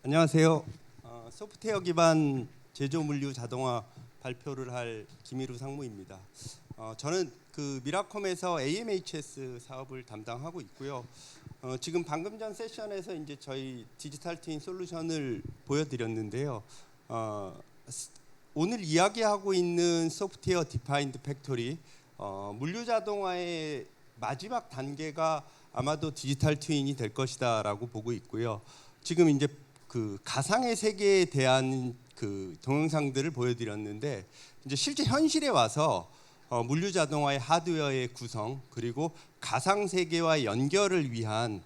안녕하세요. 소프트웨어 기반 제조 물류 자동화 발표를 할 김일우 상무입니다. 저는 그 미라콤에서 AMHS 사업을 담당하고 있고요. 지금 방금 전 세션에서 이제 저희 디지털 트윈 솔루션을 보여드렸는데요. 오늘 이야기하고 있는 소프트웨어 디파인드 팩토리 물류 자동화의 마지막 단계가 아마도 디지털 트윈이 될 것이다라고 보고 있고요. 지금 이제 그 가상의 세계에 대한 그 동영상들을 보여드렸는데 이제 실제 현실에 와서 물류 자동화의 하드웨어의 구성 그리고 가상 세계와 연결을 위한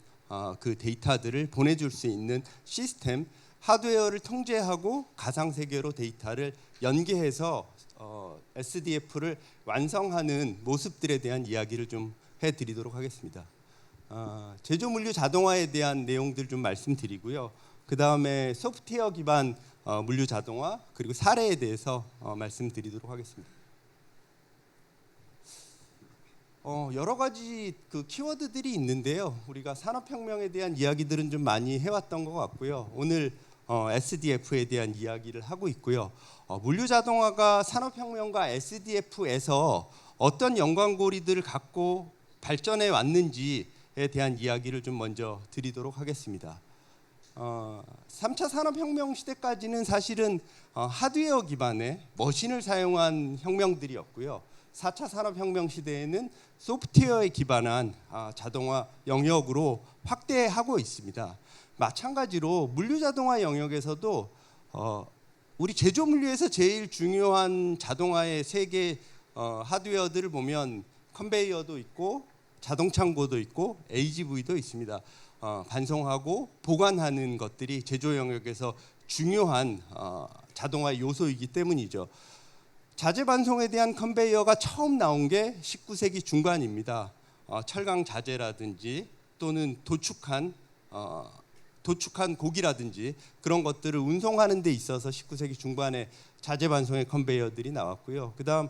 그 데이터들을 보내줄 수 있는 시스템, 하드웨어를 통제하고 가상 세계로 데이터를 연계해서 SDF를 완성하는 모습들에 대한 이야기를 좀 해드리도록 하겠습니다. 제조 물류 자동화에 대한 내용들 좀 말씀드리고요. 그 다음에 소프트웨어 기반 물류 자동화 그리고 사례에 대해서 말씀드리도록 하겠습니다. 여러 가지 그 키워드들이 있는데요. 우리가 산업혁명에 대한 이야기들은 좀 많이 해왔던 것 같고요. 오늘 SDF에 대한 이야기를 하고 있고요. 물류 자동화가 산업혁명과 SDF에서 어떤 연관고리들을 갖고 발전해 왔는지에 대한 이야기를 좀 먼저 드리도록 하겠습니다. 3차 산업혁명 시대까지는 사실은 하드웨어 기반의 머신을 사용한 혁명들이었고요. 4차 산업혁명 시대에는 소프트웨어에 기반한 자동화 영역으로 확대하고 있습니다. 마찬가지로 물류 자동화 영역에서도 우리 제조 물류에서 제일 중요한 자동화의 세 개 하드웨어들을 보면 컨베이어도 있고 자동창고도 있고 AGV도 있습니다. 반송하고 보관하는 것들이 제조 영역에서 중요한 자동화 요소이기 때문이죠. 자재 반송에 대한 컨베이어가 처음 나온 게 19세기 중반입니다. 철강 자재라든지 또는 도축한 고기라든지 그런 것들을 운송하는 데 있어서 19세기 중반에 자재 반송의 컨베이어들이 나왔고요. 그다음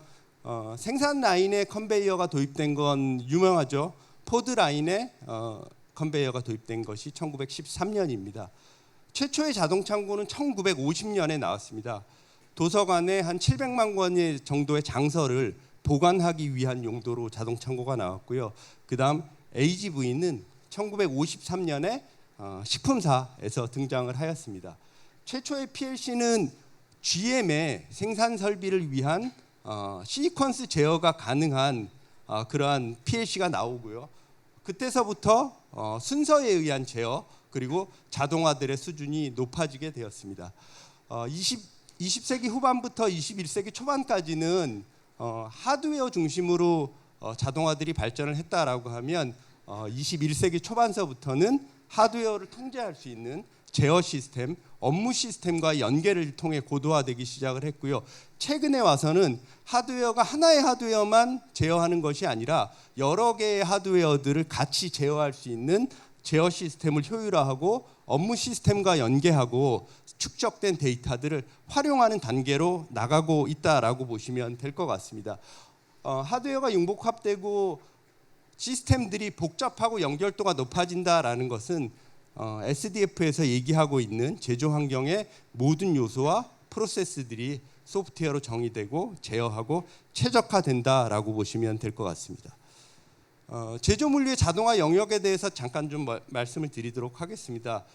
생산 라인에 컨베이어가 도입된 건 유명하죠. 포드 라인에 컨베이어가 도입된 것이 1913년입니다. 최초의 자동 창고는 1950년에 나왔습니다. 도서관에 한 700만 권 정도의 장서를 보관하기 위한 용도로 자동 창고가 나왔고요. 그다음 AGV는 1953년에 식품사에서 등장을 하였습니다. 최초의 PLC는 GM의 생산 설비를 위한 시퀀스 제어가 가능한 그러한 PLC가 나오고요. 그때서부터 순서에 의한 제어 그리고 자동화들의 수준이 높아지게 되었습니다. 20세기 후반부터 21세기 초반까지는 하드웨어 중심으로 자동화들이 발전을 했다라고 하면 21세기 초반서부터는 하드웨어를 통제할 수 있는 제어 시스템, 업무 시스템과 연계를 통해 고도화되기 시작을 했고요. 최근에 와서는 하드웨어가 하나의 하드웨어만 제어하는 것이 아니라 여러 개의 하드웨어들을 같이 제어할 수 있는 제어 시스템을 효율화하고 업무 시스템과 연계하고 축적된 데이터들을 활용하는 단계로 나가고 있다라고 보시면 될 것 같습니다. 하드웨어가 융복합되고 시스템들이 복잡하고 연결도가 높아진다라는 것은 SDF에서 얘기하고 있는 제조 환경의 모든 요소와 프로세스들이 소프트웨어로 정의되고 제어하고 최적화된다라고 보시면 될 것 같습니다. 제조 물류의 자동화 영역에 대해서 잠깐 좀 말씀을 드리도록 하겠습니다.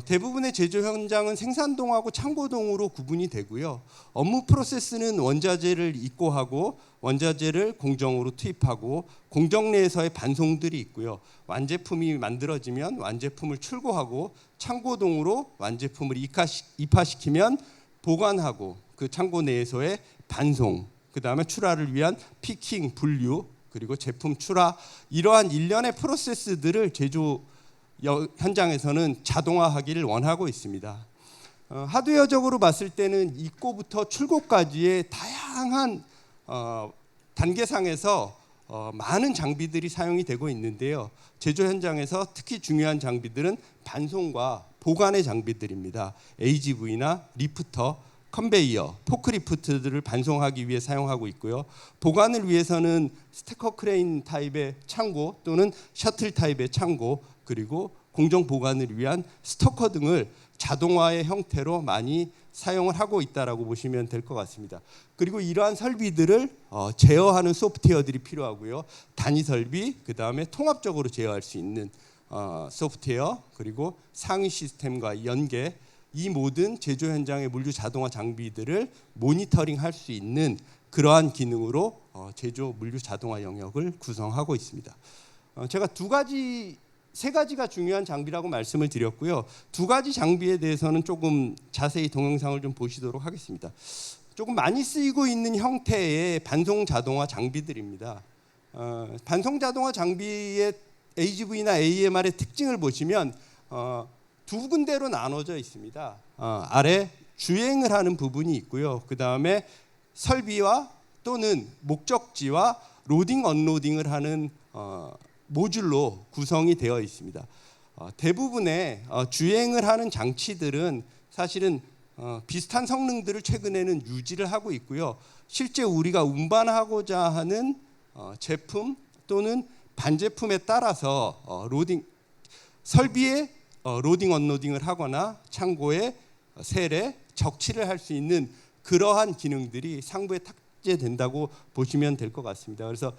대부분의 제조 현장은 생산동하고 창고동으로 구분이 되고요. 업무 프로세스는 원자재를 입고하고 원자재를 공정으로 투입하고 공정 내에서의 반송들이 있고요. 완제품이 만들어지면 완제품을 출고하고 창고동으로 완제품을 입하시키면 보관하고 그 창고 내에서의 반송, 그 다음에 출하를 위한 피킹, 분류, 그리고 제품 출하, 이러한 일련의 프로세스들을 제조 현장에서는 자동화하기를 원하고 있습니다. 하드웨어적으로 봤을 때는 입고부터 출고까지의 다양한 단계상에서 많은 장비들이 사용이 되고 있는데요. 제조 현장에서 특히 중요한 장비들은 반송과 보관의 장비들입니다. AGV나 리프터, 컨베이어, 포크리프트들을 반송하기 위해 사용하고 있고요. 보관을 위해서는 스태커 크레인 타입의 창고 또는 셔틀 타입의 창고, 그리고 공정 보관을 위한 스토커 등을 자동화의 형태로 많이 사용을 하고 있다라고 보시면 될 것 같습니다. 그리고 이러한 설비들을 제어하는 소프트웨어들이 필요하고요. 단위 설비, 그 다음에 통합적으로 제어할 수 있는 소프트웨어, 그리고 상위 시스템과 연계, 이 모든 제조 현장의 물류 자동화 장비들을 모니터링할 수 있는 그러한 기능으로 제조 물류 자동화 영역을 구성하고 있습니다. 제가 세 가지가 중요한 장비라고 말씀을 드렸고요. 두 가지 장비에 대해서는 조금 자세히 동영상을 좀 보시도록 하겠습니다. 조금 많이 쓰이고 있는 형태의 반송 자동화 장비들입니다. 반송 자동화 장비의 AGV나 AMR의 특징을 보시면 두 군데로 나눠져 있습니다. 아래 주행을 하는 부분이 있고요. 그 다음에 설비와 또는 목적지와 로딩 언로딩을 하는 모듈로 구성이 되어 있습니다. 대부분의 주행을 하는 장치들은 사실은 비슷한 성능들을 최근에는 유지를 하고 있고요. 실제 우리가 운반하고자 하는 제품 또는 반제품에 따라서 설비에 로딩 언로딩을 하거나 창고에 세례, 적치를 할 수 있는 그러한 기능들이 상부에 탑재된다고 보시면 될 것 같습니다. 그래서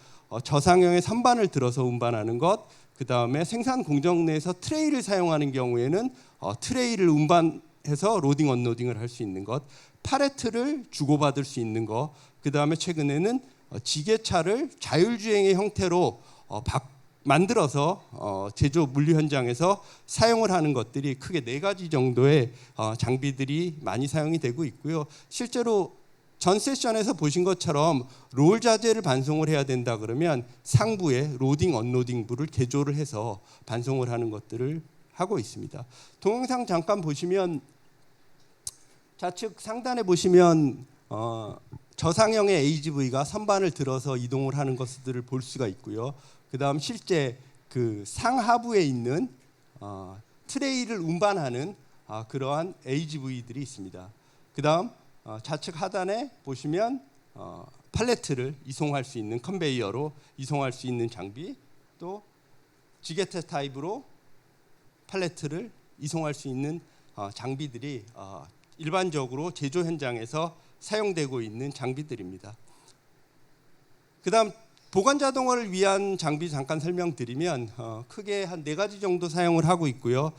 저상형의 선반을 들어서 운반하는 것, 그 다음에 생산 공정 내에서 트레이를 사용하는 경우에는 트레이를 운반해서 로딩 언로딩을 할 수 있는 것, 팔레트를 주고받을 수 있는 것, 그 다음에 최근에는 지게차를 자율주행의 형태로 만들어서 제조 물류 현장에서 사용을 하는 것들이 크게 4가지 정도의 장비들이 많이 사용이 되고 있고요. 실제로 전 세션에서 보신 것처럼 롤 자재를 반송을 해야 된다 그러면 상부에 로딩 언로딩 부를 개조를 해서 반송을 하는 것들을 하고 있습니다. 동영상 잠깐 보시면 좌측 상단에 보시면 저상형의 AGV가 선반을 들어서 이동을 하는 것들을 볼 수가 있고요. 그다음 실제 그 상하부에 있는 트레이를 운반하는 그러한 AGV들이 있습니다. 그다음 좌측 하단에 보시면 팔레트를 이송할 수 있는 컨베이어로 이송할 수 있는 장비, 또 지게차 타입으로 팔레트를 이송할 수 있는 장비들이 일반적으로 제조 현장에서 사용되고 있는 장비들입니다. 그다음 보관 자동화를 위한 장비 잠깐 설명드리면 크게 한 4가지 정도 사용을 하고 있고요.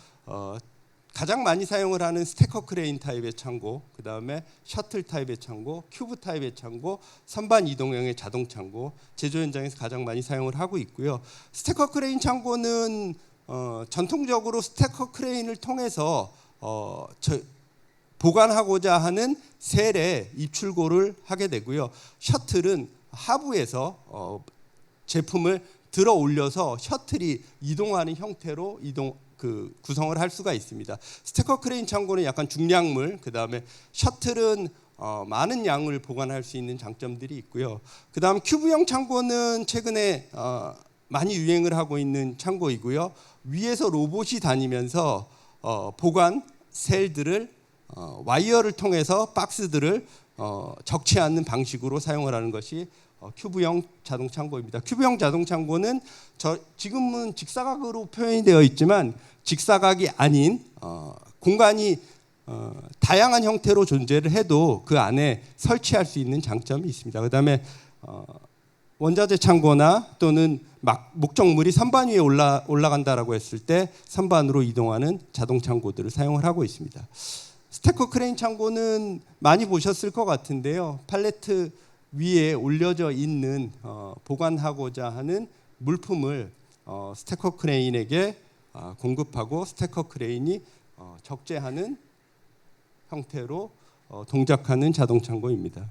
가장 많이 사용을 하는 스태커 크레인 타입의 창고, 그 다음에 셔틀 타입의 창고, 큐브 타입의 창고, 선반 이동형의 자동 창고, 제조 현장에서 가장 많이 사용을 하고 있고요. 스태커 크레인 창고는 전통적으로 스태커 크레인을 통해서 보관하고자 하는 셀에 입출고를 하게 되고요. 셔틀은 하부에서 제품을 들어 올려서 셔틀이 이동하는 형태로 구성을 할 수가 있습니다. 스태커 크레인 창고는 약간 중량물, 그 다음에 셔틀은 많은 양을 보관할 수 있는 장점들이 있고요. 그 다음 큐브형 창고는 최근에 많이 유행을 하고 있는 창고이고요. 위에서 로봇이 다니면서 보관 셀들을 와이어를 통해서 박스들을 적치하는 방식으로 사용을 하는 것이 큐브형 자동 창고입니다. 큐브형 자동 창고는 지금은 직사각으로 표현이 되어 있지만 직사각이 아닌 공간이 다양한 형태로 존재를 해도 그 안에 설치할 수 있는 장점이 있습니다. 그다음에 원자재 창고나 또는 목적물이 선반 위에 올라간다라고 했을 때 선반으로 이동하는 자동 창고들을 사용을 하고 있습니다. 스태커 크레인 창고는 많이 보셨을 것 같은데요. 팔레트 위에 올려져 있는 보관하고자 하는 물품을 스태커 크레인에게 공급하고 스태커 크레인이 적재하는 형태로 동작하는 자동 창고입니다.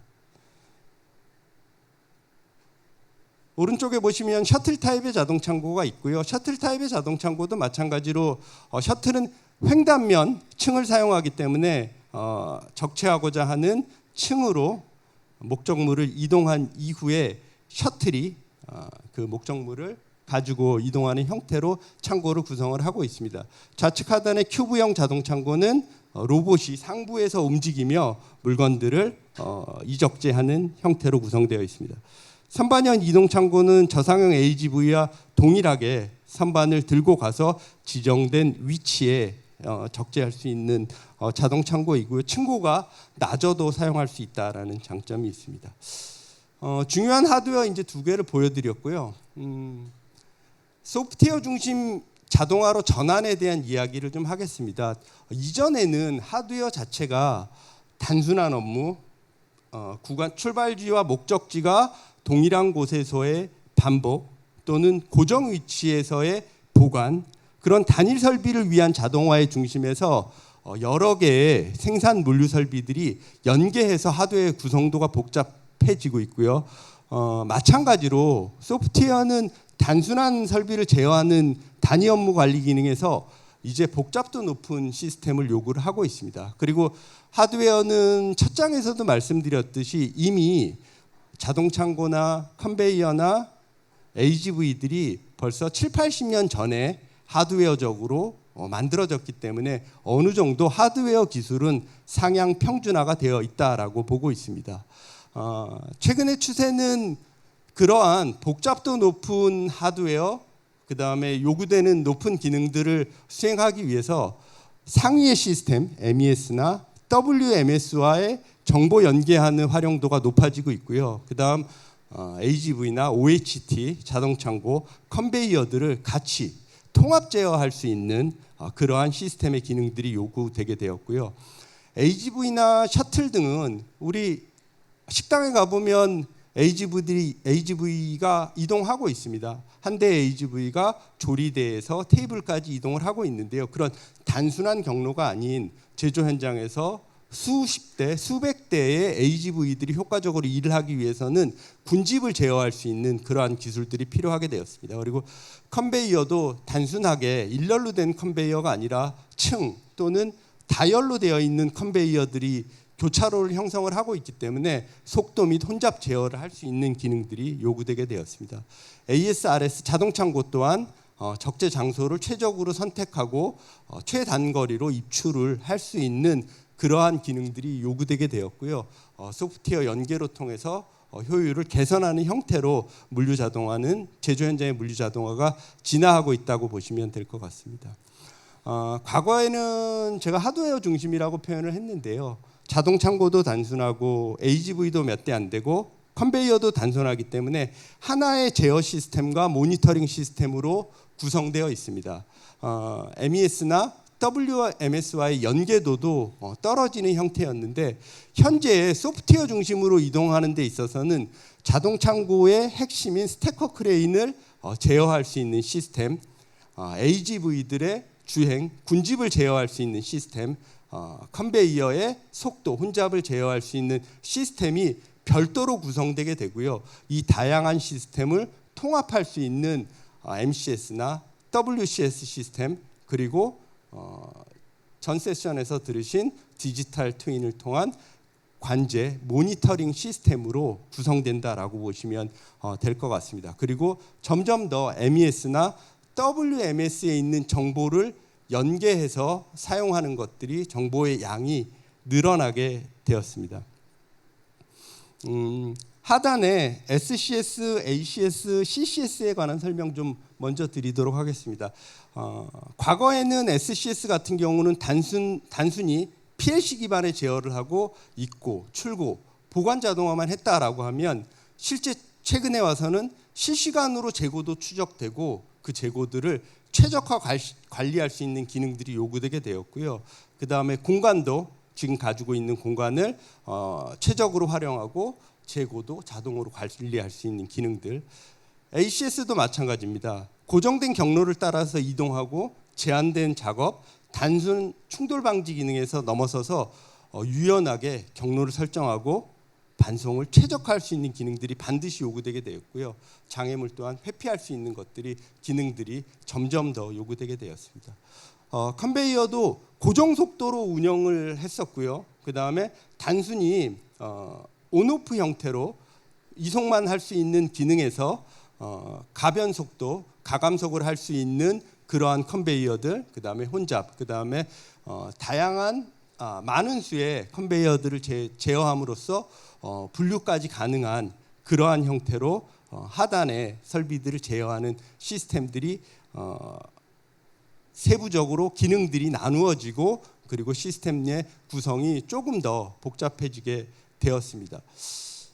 오른쪽에 보시면 셔틀 타입의 자동 창고가 있고요. 셔틀 타입의 자동 창고도 마찬가지로 셔틀은 횡단면 층을 사용하기 때문에 적재하고자 하는 층으로 목적물을 이동한 이후에 셔틀이 그 목적물을 가지고 이동하는 형태로 창고를 구성을 하고 있습니다. 좌측 하단의 큐브형 자동 창고는 로봇이 상부에서 움직이며 물건들을 이적재하는 형태로 구성되어 있습니다. 선반형 이동 창고는 저상형 AGV와 동일하게 선반을 들고 가서 지정된 위치에 적재할 수 있는 자동 창고이고요. 층고가 낮아도 사용할 수 있다라는 장점이 있습니다. 중요한 하드웨어 이제 두 개를 보여드렸고요. 소프트웨어 중심 자동화로 전환에 대한 이야기를 좀 하겠습니다. 이전에는 하드웨어 자체가 단순한 업무, 구간 출발지와 목적지가 동일한 곳에서의 반복 또는 고정 위치에서의 보관, 그런 단일 설비를 위한 자동화의 중심에서 여러 개의 생산 물류 설비들이 연계해서 하드웨어의 구성도가 복잡해지고 있고요. 마찬가지로 소프트웨어는 단순한 설비를 제어하는 단위 업무 관리 기능에서 이제 복잡도 높은 시스템을 요구를 하고 있습니다. 그리고 하드웨어는 첫 장에서도 말씀드렸듯이 이미 자동창고나 컨베이어나 AGV들이 벌써 7, 80년 전에 하드웨어적으로 만들어졌기 때문에 어느 정도 하드웨어 기술은 상향 평준화가 되어 있다라고 보고 있습니다. 최근의 추세는 그러한 복잡도 높은 하드웨어, 그 다음에 요구되는 높은 기능들을 수행하기 위해서 상위의 시스템, MES나 WMS와의 정보 연계하는 활용도가 높아지고 있고요. 그 다음 AGV나 OHT, 자동창고, 컨베이어들을 같이 통합 제어할 수 있는 그러한 시스템의 기능들이 요구되게 되었고요. AGV나 셔틀 등은 우리 식당에 가보면 AGV가 이동하고 있습니다. 한 대의 AGV가 조리대에서 테이블까지 이동을 하고 있는데요. 그런 단순한 경로가 아닌 제조 현장에서 수십 대, 수백 대의 AGV들이 효과적으로 일을 하기 위해서는 군집을 제어할 수 있는 그러한 기술들이 필요하게 되었습니다. 그리고 컨베이어도 단순하게 일렬로 된 컨베이어가 아니라 층 또는 다열로 되어 있는 컨베이어들이 교차로를 형성을 하고 있기 때문에 속도 및 혼잡 제어를 할 수 있는 기능들이 요구되게 되었습니다. ASRS 자동창고 또한 적재 장소를 최적으로 선택하고 최단거리로 입출을 할 수 있는 그러한 기능들이 요구되게 되었고요. 소프트웨어 연계로 통해서 효율을 개선하는 형태로 물류 자동화는 제조 현장의 물류 자동화가 진화하고 있다고 보시면 될 것 같습니다. 과거에는 제가 하드웨어 중심이라고 표현을 했는데요. 자동 창고도 단순하고 AGV도 몇 대 안 되고 컨베이어도 단순하기 때문에 하나의 제어 시스템과 모니터링 시스템으로 구성되어 있습니다. MES나 WMS와의 연계도도 떨어지는 형태였는데 현재 소프트웨어 중심으로 이동하는 데 있어서는 자동 창고의 핵심인 스태커 크레인을 제어할 수 있는 시스템, AGV들의 주행, 군집을 제어할 수 있는 시스템, 컨베이어의 속도, 혼잡을 제어할 수 있는 시스템이 별도로 구성되게 되고요. 이 다양한 시스템을 통합할 수 있는 MCS나 WCS 시스템, 그리고 전 세션에서 들으신 디지털 트윈을 통한 관제, 모니터링 시스템으로 구성된다라고 보시면 될 것 같습니다. 그리고 점점 더 MES나 WMS에 있는 정보를 연계해서 사용하는 것들이 정보의 양이 늘어나게 되었습니다. 하단에 SCS, ACS, CCS에 관한 설명 좀 먼저 드리도록 하겠습니다. 과거에는 SCS 같은 경우는 단순히 PLC 기반의 제어를 하고 입고, 출고, 보관 자동화만 했다라고 하면 실제 최근에 와서는 실시간으로 재고도 추적되고 그 재고들을 최적화 관리할 수 있는 기능들이 요구되게 되었고요. 그 다음에 공간도 지금 가지고 있는 공간을 최적으로 활용하고 재고도 자동으로 관리할 수 있는 기능들. ACS도 마찬가지입니다. 고정된 경로를 따라서 이동하고 제한된 작업, 단순 충돌 방지 기능에서 넘어서서 유연하게 경로를 설정하고 반송을 최적화할 수 있는 기능들이 반드시 요구되게 되었고요. 장애물 또한 회피할 수 있는 기능들이 점점 더 요구되게 되었습니다. 컨베이어도 고정 속도로 운영을 했었고요. 그 다음에 단순히 온오프 형태로 이송만 할 수 있는 기능에서 가변 속도, 가감속을 할 수 있는 그러한 컨베이어들, 그 다음에 혼잡, 그 다음에 다양한 많은 수의 컨베이어들을 제어함으로써 분류까지 가능한 그러한 형태로 하단의 설비들을 제어하는 시스템들이 세부적으로 기능들이 나누어지고 그리고 시스템 내 구성이 조금 더 복잡해지게 되었습니다.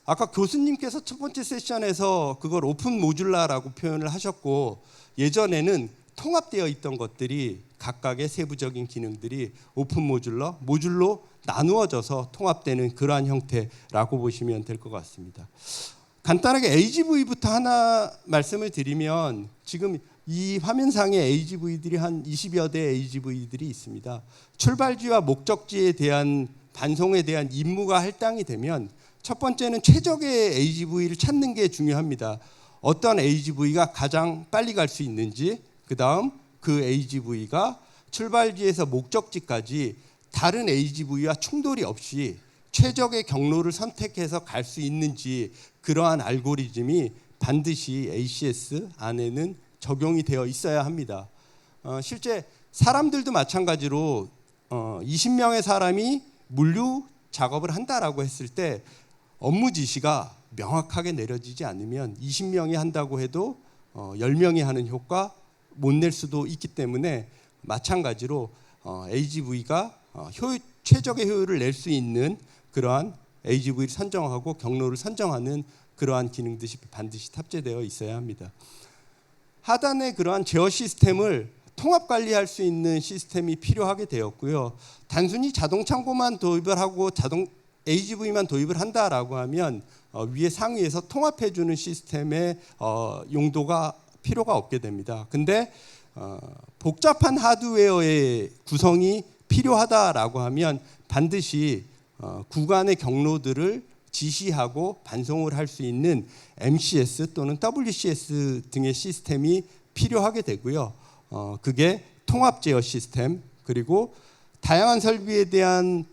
아까 교수님께서 첫 번째 세션에서 그걸 오픈 모듈라라고 표현을 하셨고, 예전에는 통합되어 있던 것들이 각각의 세부적인 기능들이 오픈 모듈로 나누어져서 통합되는 그러한 형태라고 보시면 될 것 같습니다. 간단하게 AGV부터 하나 말씀을 드리면, 지금 이 화면상에 AGV들이 한 20여 대 AGV들이 있습니다. 출발지와 목적지에 대한 반송에 대한 임무가 할당이 되면 첫 번째는 최적의 AGV를 찾는 게 중요합니다. 어떤 AGV가 가장 빨리 갈 수 있는지, 그 다음 그 AGV가 출발지에서 목적지까지 다른 AGV와 충돌이 없이 최적의 경로를 선택해서 갈 수 있는지, 그러한 알고리즘이 반드시 ACS 안에는 적용이 되어 있어야 합니다. 실제 사람들도 마찬가지로 20명의 사람이 물류 작업을 한다라고 했을 때 업무 지시가 명확하게 내려지지 않으면 20명이 한다고 해도 10명이 하는 효과 못 낼 수도 있기 때문에, 마찬가지로 AGV가 최적의 효율을 낼 수 있는 그러한 AGV를 선정하고 경로를 선정하는 그러한 기능들이 반드시 탑재되어 있어야 합니다. 하단에 그러한 제어 시스템을 통합 관리할 수 있는 시스템이 필요하게 되었고요. 단순히 자동 창고만 도입을 하고 AGV만 도입을 한다라고 하면 위에 상위에서 통합해주는 시스템의 용도가 필요가 없게 됩니다. 근데 복잡한 하드웨어의 구성이 필요하다라고 하면 반드시 구간의 경로들을 지시하고 반송을 할 수 있는 MCS 또는 WCS 등의 시스템이 필요하게 되고요. 그게 통합 제어 시스템, 그리고 다양한 설비에 대한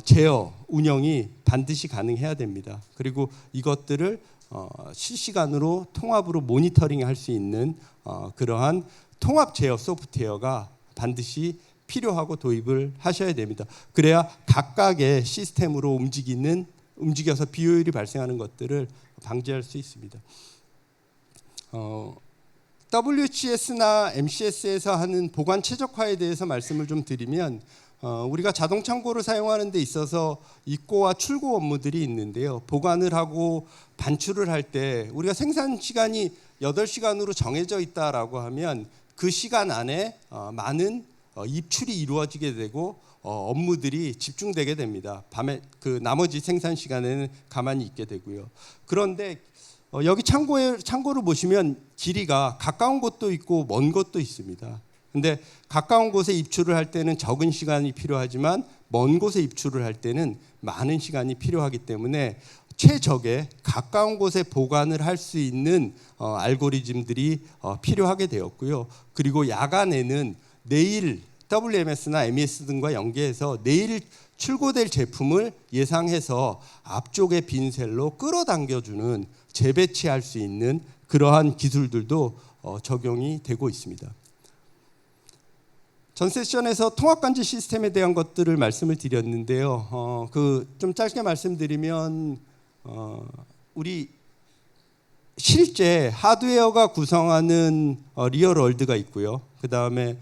제어, 운영이 반드시 가능해야 됩니다. 그리고 이것들을 실시간으로 통합으로 모니터링 할 수 있는 그러한 통합 제어 소프트웨어가 반드시 필요하고 도입을 하셔야 됩니다. 그래야 각각의 시스템으로 움직여서 비효율이 발생하는 것들을 방지할 수 있습니다. WCS나 MCS에서 하는 보관 최적화에 대해서 말씀을 좀 드리면, 우리가 자동 창고를 사용하는 데 있어서 입고와 출고 업무들이 있는데요. 보관을 하고 반출을 할 때 우리가 생산 시간이 8시간으로 정해져 있다라고 하면 그 시간 안에 많은 입출이 이루어지게 되고 업무들이 집중되게 됩니다. 밤에 그 나머지 생산 시간에는 가만히 있게 되고요. 그런데 여기 창고를 보시면 길이가 가까운 곳도 있고 먼 곳도 있습니다. 근데 가까운 곳에 입출을 할 때는 적은 시간이 필요하지만 먼 곳에 입출을 할 때는 많은 시간이 필요하기 때문에 최적의 가까운 곳에 보관을 할 수 있는 알고리즘들이 필요하게 되었고요. 그리고 야간에는 내일 WMS나 MES 등과 연계해서 내일 출고될 제품을 예상해서 앞쪽의 빈셀로 끌어당겨주는 재배치할 수 있는 그러한 기술들도 적용이 되고 있습니다. 전 세션에서 통합관제 시스템에 대한 것들을 말씀을 드렸는데요. 좀 짧게 말씀드리면 우리 실제 하드웨어가 구성하는 리얼월드가 있고요. 그 다음에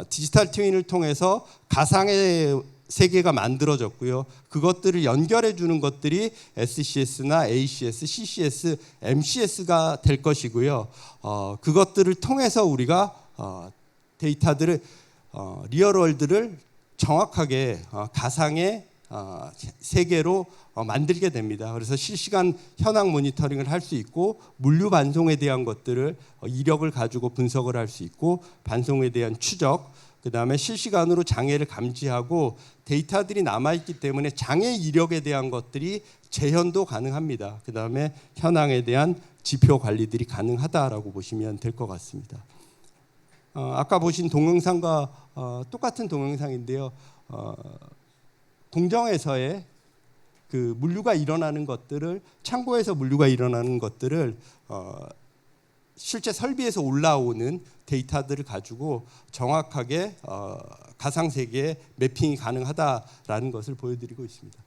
디지털 트윈을 통해서 가상의 세계가 만들어졌고요. 그것들을 연결해 주는 것들이 SCS나 ACS, CCS, MCS가 될 것이고요. 그것들을 통해서 우리가 데이터들을 리얼월드를 정확하게 가상의 세계로 만들게 됩니다. 그래서 실시간 현황 모니터링을 할 수 있고 물류 반송에 대한 것들을 이력을 가지고 분석을 할 수 있고 반송에 대한 추적, 그다음에 실시간으로 장애를 감지하고 데이터들이 남아있기 때문에 장애 이력에 대한 것들이 재현도 가능합니다. 그다음에 현황에 대한 지표 관리들이 가능하다라고 보시면 될 것 같습니다. 아까 보신 동영상과 똑같은 동영상인데요. 공정에서의 그 물류가 일어나는 것들을, 창고에서 물류가 일어나는 것들을 실제 설비에서 올라오는 데이터들을 가지고 정확하게 가상 세계에 매핑이 가능하다라는 것을 보여드리고 있습니다.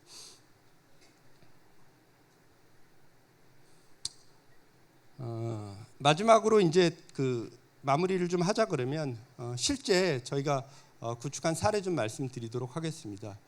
마지막으로 이제 그 마무리를 좀 하자 그러면 실제 저희가 구축한 사례 좀 말씀드리도록 하겠습니다.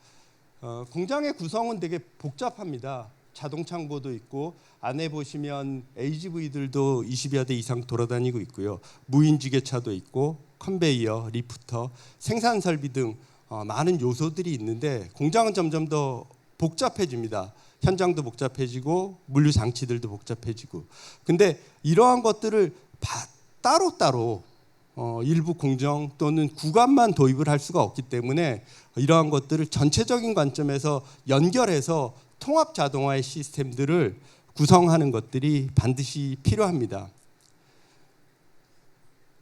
공장의 구성은 되게 복잡합니다. 자동 창고도 있고 안에 보시면 AGV들도 20여 대 이상 돌아다니고 있고요. 무인지게차도 있고 컨베이어, 리프터, 생산 설비 등 많은 요소들이 있는데 공장은 점점 더 복잡해집니다. 현장도 복잡해지고 물류 장치들도 복잡해지고. 근데 이러한 것들을 따로따로 일부 공정 또는 구간만 도입을 할 수가 없기 때문에 이러한 것들을 전체적인 관점에서 연결해서 통합 자동화의 시스템들을 구성하는 것들이 반드시 필요합니다.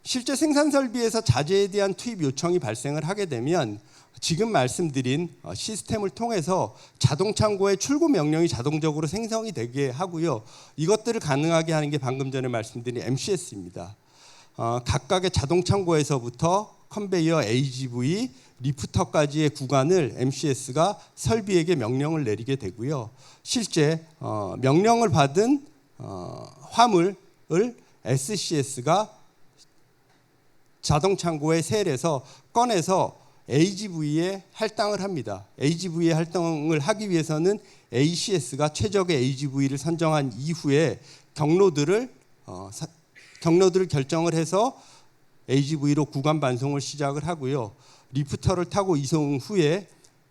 실제 생산 설비에서 자재에 대한 투입 요청이 발생을 하게 되면 지금 말씀드린 시스템을 통해서 자동 창고의 출고 명령이 자동적으로 생성이 되게 하고요. 이것들을 가능하게 하는 게 방금 전에 말씀드린 MCS입니다. 각각의 자동 창고에서부터 컨베이어, AGV, 리프터까지의 구간을 MCS가 설비에게 명령을 내리게 되고요. 실제 명령을 받은 화물을 SCS가 자동 창고의 셀에서 꺼내서 AGV에 할당을 합니다. AGV에 할당을 하기 위해서는 ACS가 최적의 AGV를 선정한 이후에 경로들을 결정을 해서 AGV로 구간 반송을 시작을 하고요. 리프터를 타고 이송 후에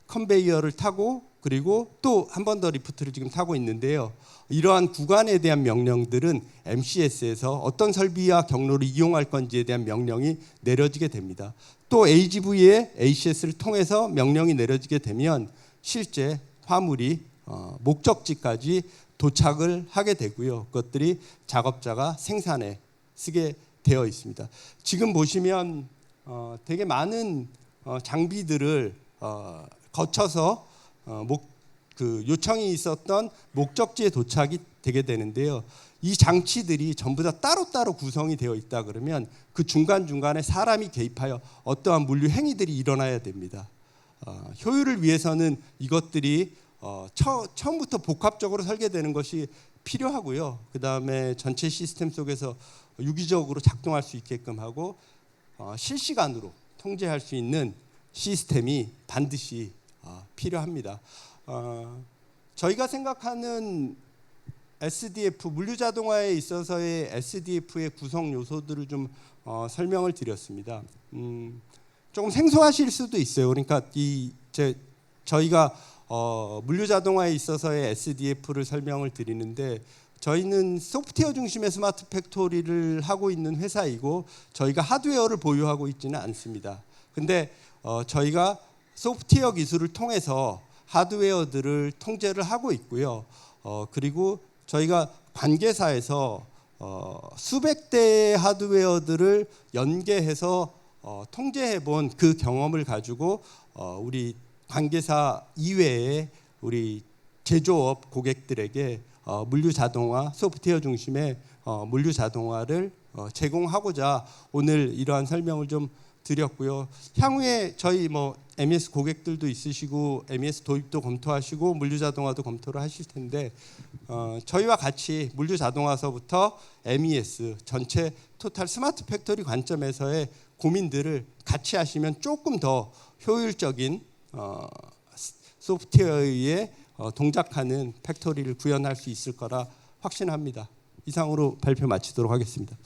컨베이어를 타고 그리고 또 한 번 더 리프트를 지금 타고 있는데요. 이러한 구간에 대한 명령들은 MCS에서 어떤 설비와 경로를 이용할 건지에 대한 명령이 내려지게 됩니다. 또 AGV에 ACS를 통해서 명령이 내려지게 되면 실제 화물이 목적지까지 도착을 하게 되고요. 그것들이 작업자가 생산에 쓰게 되어 있습니다. 지금 보시면 되게 많은 장비들을 거쳐서 요청이 있었던 목적지에 도착이 되게 되는데요. 이 장치들이 전부 다 따로따로 구성이 되어 있다 그러면 그 중간중간에 사람이 개입하여 어떠한 물류 행위들이 일어나야 됩니다. 효율을 위해서는 이것들이 처음부터 복합적으로 설계되는 것이 필요하고요. 그 다음에 전체 시스템 속에서 유기적으로 작동할 수 있게끔 하고 실시간으로 통제할 수 있는 시스템이 반드시 필요합니다. 저희가 생각하는 SDF 물류자동화에 있어서의 SDF의 구성 요소들을 좀 설명을 드렸습니다. 조금 생소하실 수도 있어요. 그러니까 저희가 물류자동화에 있어서의 SDF를 설명을 드리는데 저희는 소프트웨어 중심의 스마트 팩토리를 하고 있는 회사이고 저희가 하드웨어를 보유하고 있지는 않습니다. 근데 저희가 소프트웨어 기술을 통해서 하드웨어들을 통제를 하고 있고요. 그리고 저희가 관계사에서 수백 대의 하드웨어들을 연계해서 통제해 본 그 경험을 가지고 우리 관계사 이외에 우리 제조업 고객들에게 물류 자동화, 소프트웨어 중심의 물류 자동화를 제공하고자 오늘 이러한 설명을 좀 드렸고요. 향후에 저희 MES 고객들도 있으시고 MES 도입도 검토하시고 물류 자동화도 검토를 하실 텐데 저희와 같이 물류 자동화서부터 MES 전체 토탈 스마트 팩토리 관점에서의 고민들을 같이 하시면 조금 더 효율적인 소프트웨어에 동작하는 팩토리를 구현할 수 있을 거라 확신합니다. 이상으로 발표 마치도록 하겠습니다.